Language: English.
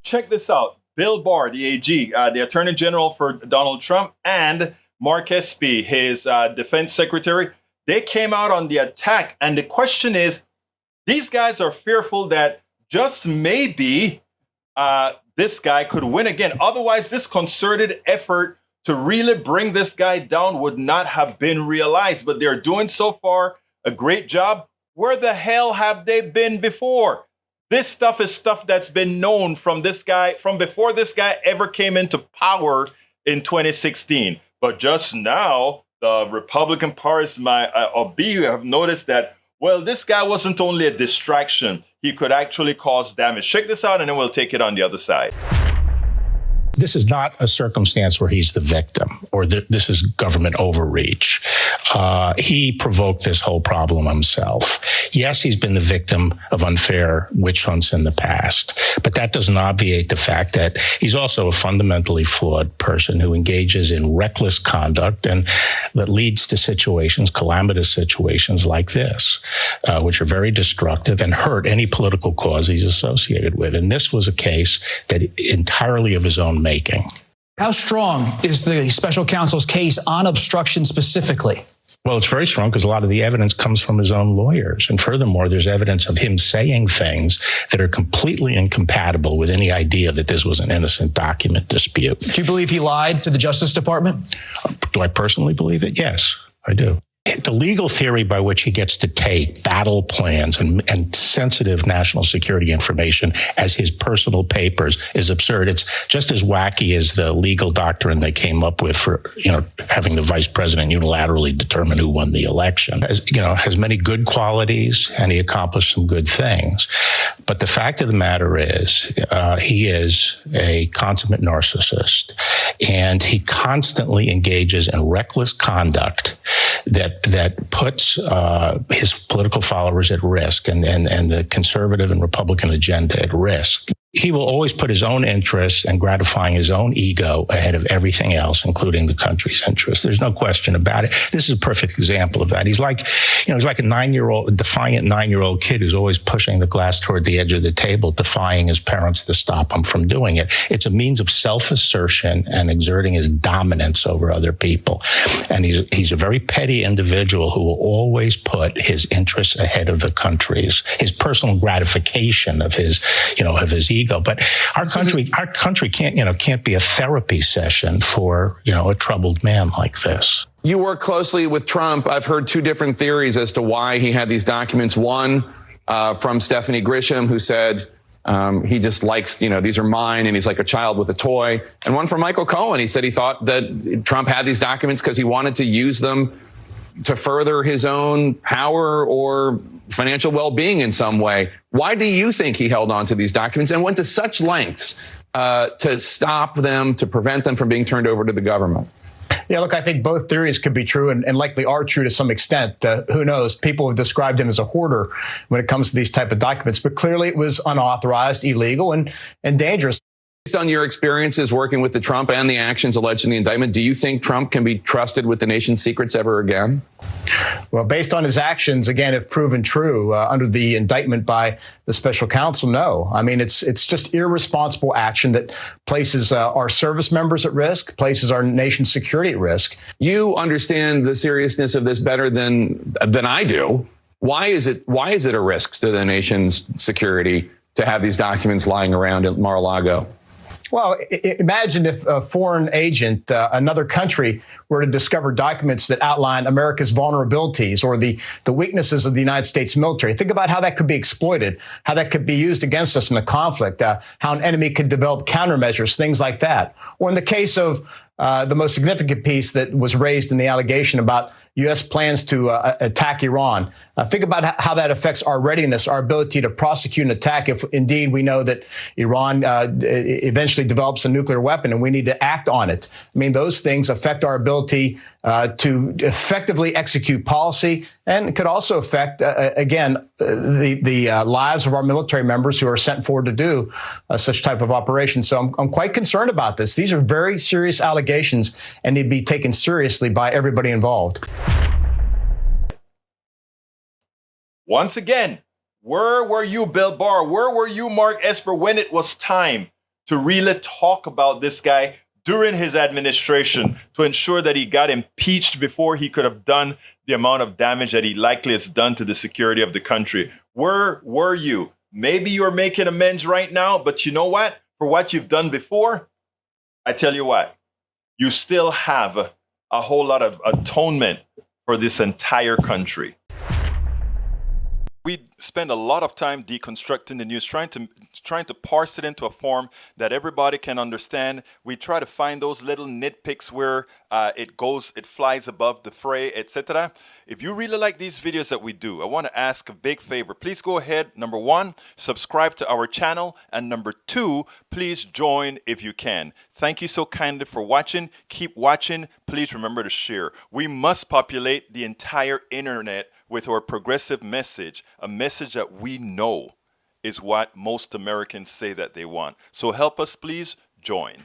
check this out. Bill Barr, the AG, the Attorney General for Donald Trump, and Mark Esper, his defense secretary, they came out on the attack. And the question is, these guys are fearful that just maybe this guy could win again. Otherwise, this concerted effort to really bring this guy down would not have been realized. But they're doing so far a great job. Where the hell have they been before? This stuff is stuff that's been known from this guy, from before this guy ever came into power in 2016. But just now, the Republican parties have noticed that, well, this guy wasn't only a distraction. He could actually cause damage. Check this out, and then we'll take it on the other side. This is not a circumstance where he's the victim or this is government overreach. He provoked this whole problem himself. Yes, he's been the victim of unfair witch hunts in the past, but that doesn't obviate the fact that he's also a fundamentally flawed person who engages in reckless conduct and that leads to situations, calamitous situations like this, which are very destructive and hurt any political cause he's associated with. And this was a case that entirely of his own making. How strong is the special counsel's case on obstruction specifically? Well, it's very strong because a lot of the evidence comes from his own lawyers. And furthermore, there's evidence of him saying things that are completely incompatible with any idea that this was an innocent document dispute. Do you believe he lied to the Justice Department? Do I personally believe it? Yes, I do. The legal theory by which he gets to take battle plans and sensitive national security information as his personal papers is absurd. It's just as wacky as the legal doctrine they came up with for, having the vice president unilaterally determine who won the election. Has many good qualities and he accomplished some good things. But the fact of the matter is, he is a consummate narcissist and he constantly engages in reckless conduct that puts his political followers at risk and the conservative and Republican agenda at risk. He will always put his own interests and gratifying his own ego ahead of everything else, including the country's interests. There's no question about it. This is a perfect example of that. He's like a defiant 9-year-old kid who's always pushing the glass toward the edge of the table, defying his parents to stop him from doing it. It's a means of self-assertion and exerting his dominance over other people. And he's a very petty individual who will always put his interests ahead of the country's, his personal gratification of his ego. But our country can't be a therapy session for, a troubled man like this. You work closely with Trump. I've heard two different theories as to why he had these documents. One from Stephanie Grisham, who said he just likes, these are mine, and he's like a child with a toy. And one from Michael Cohen. He said he thought that Trump had these documents because he wanted to use them to further his own power or financial well-being in some way. Why do you think he held on to these documents and went to such lengths to stop them, to prevent them from being turned over to the government? Yeah, look, I think both theories could be true and likely are true to some extent. Who knows? People have described him as a hoarder when it comes to these type of documents, but clearly it was unauthorized, illegal, and dangerous. Based on your experiences working with the Trump and the actions alleged in the indictment, do you think Trump can be trusted with the nation's secrets ever again? Well, based on his actions, again, if proven true under the indictment by the special counsel, no. I mean, it's just irresponsible action that places our service members at risk, places our nation's security at risk. You understand the seriousness of this better than I do. Why is it a risk to the nation's security to have these documents lying around at Mar-a-Lago? Well, imagine if a foreign agent, another country, were to discover documents that outline America's vulnerabilities or the weaknesses of the United States military. Think about how that could be exploited, how that could be used against us in a conflict, how an enemy could develop countermeasures, things like that. Or in the case of the most significant piece that was raised in the allegation about U.S. plans to attack Iran. Think about how that affects our readiness, our ability to prosecute an attack if indeed we know that Iran eventually develops a nuclear weapon and we need to act on it. I mean, those things affect our ability to effectively execute policy and could also affect, the lives of our military members who are sent forward to do such type of operation. So I'm quite concerned about this. These are very serious allegations and need to be taken seriously by everybody involved. Once again, where were you, Bill Barr? Where were you, Mark Esper, when it was time to really talk about this guy during his administration to ensure that he got impeached before he could have done the amount of damage that he likely has done to the security of the country. Where were you? Maybe you're making amends right now, but you know what? For what you've done before, I tell you what, you still have a whole lot of atonement for this entire country. We spend a lot of time deconstructing the news, trying to parse it into a form that everybody can understand. We try to find those little nitpicks where it flies above the fray, etc. If you really like these videos that we do, I want to ask a big favor. Please go ahead, number one, subscribe to our channel, and number two, please join if you can. Thank you so kindly for watching. Keep watching. Please remember to share. We must populate the entire internet with our progressive message, a message that we know is what most Americans say that they want. So help us, please join.